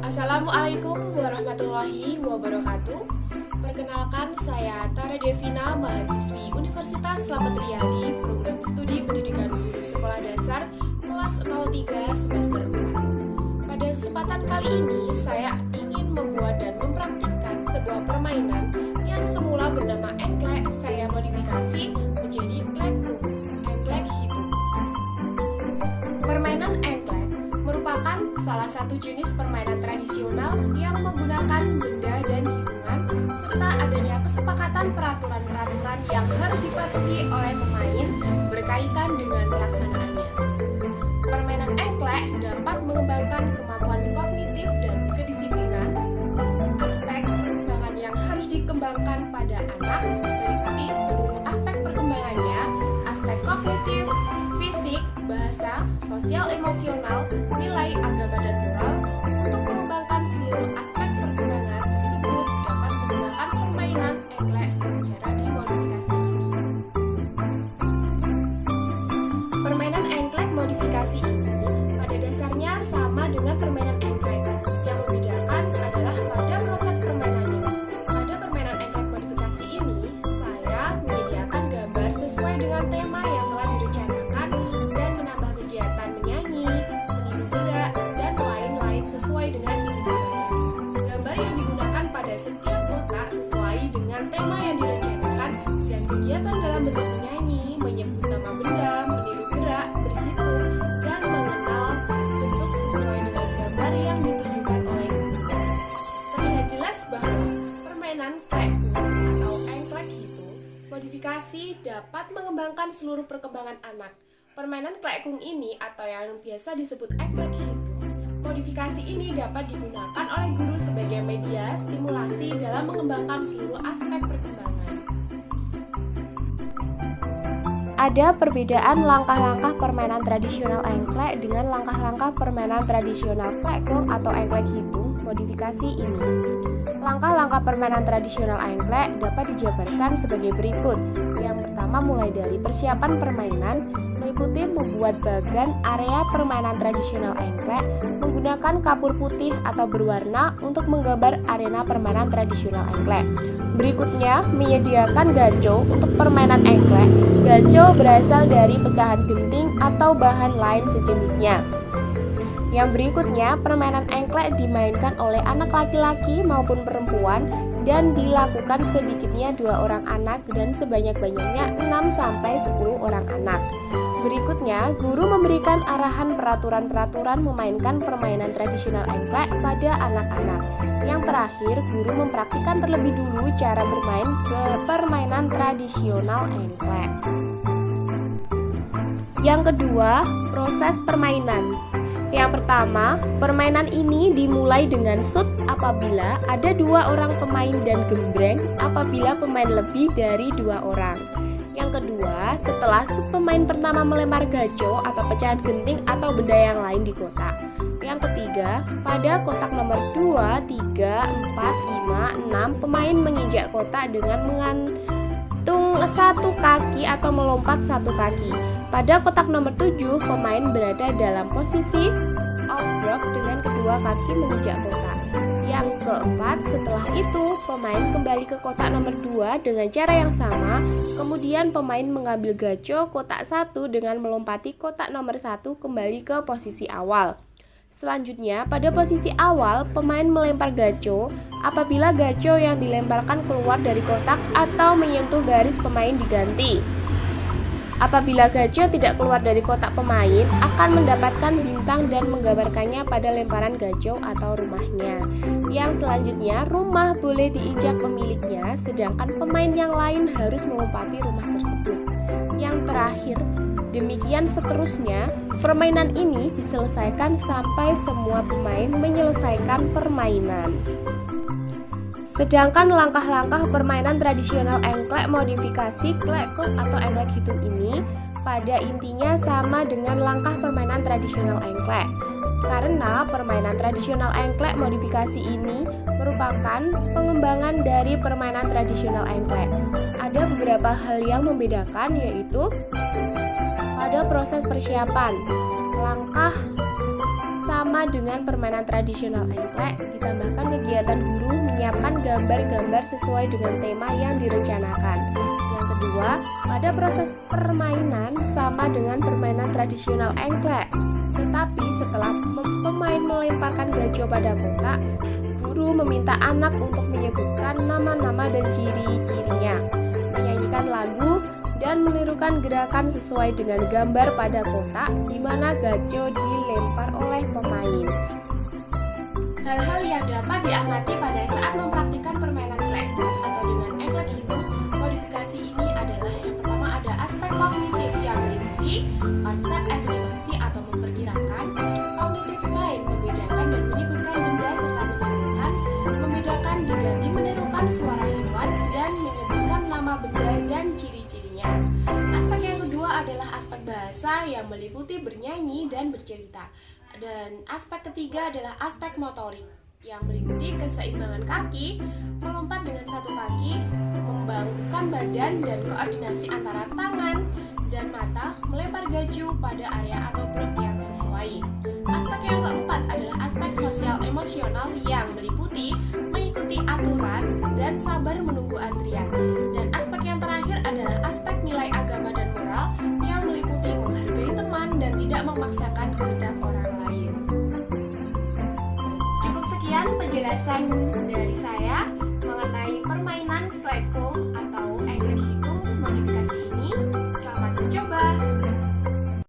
Assalamualaikum warahmatullahi wabarakatuh. Perkenalkan, saya Tara Devina, mahasiswi Universitas Slamet Riyadi, program studi pendidikan guru sekolah dasar kelas 03 semester 4. Pada kesempatan kali ini, saya ingin membuat dan mempraktikkan sebuah permainan yang semula bernama engklek, saya modifikasi menjadi klekung, engklek hitung. Permainan engklek merupakan salah satu jenis permainan tradisional yang menggunakan benda dan hitungan serta adanya kesepakatan peraturan-peraturan yang harus dipatuhi oleh pemain berkaitan dengan pelaksanaannya. Permainan engklek dapat mengembangkan kemampuan kognitif dan kedisiplinan. Aspek perkembangan yang harus dikembangkan pada anak meliputi seluruh aspek perkembangannya, aspek kognitif, fisik, bahasa, sosial emosional, nilai agama dan moral. Untuk mengembangkan seluruh aspek perkembangan tersebut dapat menggunakan permainan engklek dengan cara dimodifikasi ini. Permainan engklek modifikasi ini pada dasarnya sama dengan permainan engklek. Yang membedakan adalah pada proses permainannya. Pada permainan engklek modifikasi ini, saya menyediakan gambar sesuai dengan tema yang telah direncanakan dan menambah kegiatan menyanyi, meniru gerak, dan lain-lain sesuai dengan indikatornya. Gambar yang digunakan pada setiap kotak sesuai dengan tema yang direncanakan dan kegiatan dalam bentuk menyanyi, menyebut nama benda, meniru gerak, berhitung, dan mengenal bentuk sesuai dengan gambar yang ditujukan oleh guru. Terlihat jelas bahwa permainan klekung atau engklek hitung modifikasi dapat mengembangkan seluruh perkembangan anak. Permainan klekung ini atau yang biasa disebut engklek hitung modifikasi ini dapat digunakan oleh guru sebagai media stimulasi dalam mengembangkan seluruh aspek perkembangan. Ada perbedaan langkah-langkah permainan tradisional engklek dengan langkah-langkah permainan tradisional klekung atau engklek hitung modifikasi ini. Langkah-langkah permainan tradisional engklek dapat dijabarkan sebagai berikut. Yang pertama, mulai dari persiapan permainan, meliputi membuat bagan area permainan tradisional engklek menggunakan kapur putih atau berwarna untuk menggambar arena permainan tradisional engklek. Berikutnya, menyediakan gaco untuk permainan engklek. Gaco berasal dari pecahan genting atau bahan lain sejenisnya. Yang berikutnya, permainan engklek dimainkan oleh anak laki-laki maupun perempuan dan dilakukan sedikitnya 2 orang anak dan sebanyak-banyaknya 6-10 orang anak. Berikutnya, guru memberikan arahan peraturan-peraturan memainkan permainan tradisional engklek pada anak-anak. Yang terakhir, guru mempraktikkan terlebih dulu cara bermain permainan tradisional engklek. Yang kedua, proses permainan. Yang pertama, permainan ini dimulai dengan shoot apabila ada 2 orang pemain dan gembreng apabila pemain lebih dari 2 orang. Yang kedua, setelah pemain pertama melempar gaco atau pecahan genting atau benda yang lain di kotak. Yang ketiga, pada kotak nomor 2, 3, 4, 5, 6, pemain menginjak kotak dengan menggantung 1 kaki atau melompat 1 kaki. Pada kotak nomor 7, pemain berada dalam posisi outrok dengan kedua kaki menginjak kotak. Yang keempat, setelah itu pemain kembali ke kotak nomor 2 dengan cara yang sama. Kemudian pemain mengambil gaco kotak 1 dengan melompati kotak nomor 1 kembali ke posisi awal. Selanjutnya, pada posisi awal pemain melempar gaco apabila gaco yang dilemparkan keluar dari kotak atau menyentuh garis pemain diganti. Apabila gaco tidak keluar dari kotak pemain, akan mendapatkan bintang dan menggambarkannya pada lemparan gaco atau rumahnya. Yang selanjutnya, rumah boleh diinjak pemiliknya, sedangkan pemain yang lain harus melompati rumah tersebut. Yang terakhir, demikian seterusnya, permainan ini diselesaikan sampai semua pemain menyelesaikan permainan. Sedangkan langkah-langkah permainan tradisional engklek modifikasi klekung atau engklek hitung ini pada intinya sama dengan langkah permainan tradisional engklek. Karena permainan tradisional engklek modifikasi ini merupakan pengembangan dari permainan tradisional engklek. Ada beberapa hal yang membedakan, yaitu Pada proses persiapan, langkah sama dengan permainan tradisional engklek, ditambahkan kegiatan guru menyiapkan gambar-gambar sesuai dengan tema yang direncanakan. Yang kedua, pada proses permainan sama dengan permainan tradisional engklek, tetapi setelah pemain melemparkan gajo pada kotak, guru meminta anak untuk menyebutkan nama-nama dan ciri-cirinya, menyanyikan lagu, dan menirukan gerakan sesuai dengan gambar pada kotak di mana gajo dilempar oleh pemain. Hal-hal yang dapat diamati pada saat mempraktikkan permainan klekgroup atau dengan engklek hitung modifikasi ini adalah yang pertama ada aspek kognitif yang meliputi konsep estimasi atau memperkirakan, kognitif sains membedakan dan menyebutkan benda serta menyimpulkan, membedakan diganti menirukan suara hewan dan menyebutkan nama benda dan ciri-cirinya. Aspek yang kedua adalah aspek bahasa yang meliputi bernyanyi dan bercerita. Dan aspek ketiga adalah aspek motorik yang meliputi keseimbangan kaki, melompat dengan satu kaki, membangkitkan badan dan koordinasi antara tangan dan mata, melempar gajo pada area atau blok yang sesuai. Aspek yang keempat adalah aspek sosial emosional yang meliputi mengikuti aturan dan sabar menunggu antrian. Dan aspek yang terakhir adalah aspek nilai agama dan moral yang meliputi menghargai teman dan tidak memaksakan kehendak orang lain. Cukup sekian penjelasan dari saya mengenai permainan